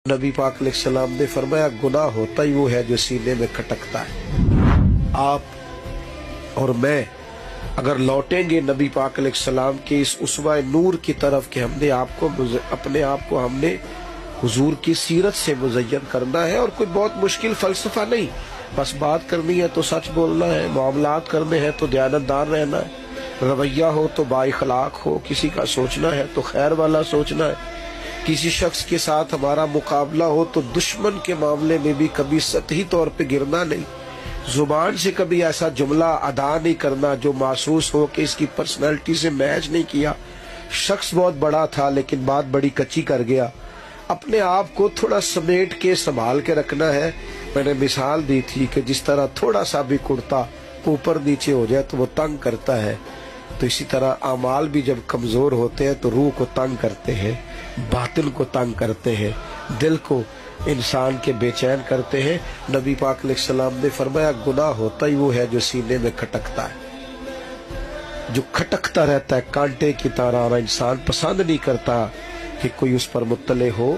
नबी पाक अलैहिस्सलाम ने फरमाया गुनाह होता ही वो है जो सीने में खटकता है। आप और मैं अगर लौटेंगे नबी पाक अलैहिस्सलाम के इस उसवा नूर की तरफ कि हमने अपने आप को हमने हुजूर की सीरत से मुज़य्यन करना है, और कोई बहुत मुश्किल फलसफा नहीं, बस बात करनी है तो सच बोलना है, मामलात करने हैं तो दयानतदार रहना है, रवैया हो तो बाइखलाक हो, किसी का सोचना है तो खैर वाला सोचना है, किसी शख्स के साथ हमारा मुकाबला हो तो दुश्मन के मामले में भी कभी सतही तौर पे गिरना नहीं, जुबान से कभी ऐसा जुमला अदा नहीं करना जो महसूस हो कि इसकी पर्सनैलिटी से मैच नहीं किया, शख्स बहुत बड़ा था लेकिन बात बड़ी कच्ची कर गया। अपने आप को थोड़ा समेट के संभाल के रखना है। मैंने मिसाल दी थी कि जिस तरह थोड़ा सा भी कुर्ता ऊपर नीचे हो जाए तो वो तंग करता है, तो इसी तरह आमाल भी जब कमजोर होते हैं तो रूह को तंग करते हैं, बातिन को तंग करते हैं, दिल को इंसान के बेचैन करते हैं। नबी पाक अलैहिस्सलाम ने फरमाया गुनाह होता ही वो है जो सीने में खटकता है, जो खटकता रहता है कांटे की तरह। इंसान पसंद नहीं करता कि कोई उस पर मुत्तले हो।